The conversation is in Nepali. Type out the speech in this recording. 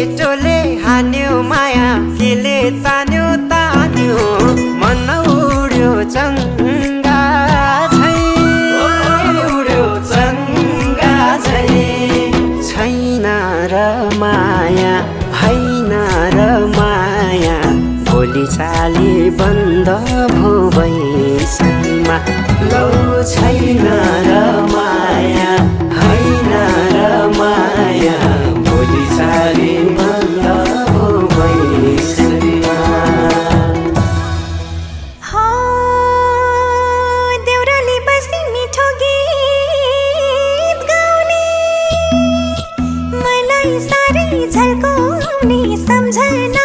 केटोले हान्यो माया केले तान्यो तान्यो मन उड्यो चङ्गा झै उड्यो चङ्गा झै छैन र माया हैन र माया भोलि चाली बन्द भो बैसैमा लौ छैन र माया हैन र माया भोलि चाली बन्द भो बैसैमा देउराली बसी मिठो गीत गाउने मलाई साह्रै झल्काउने सम्झना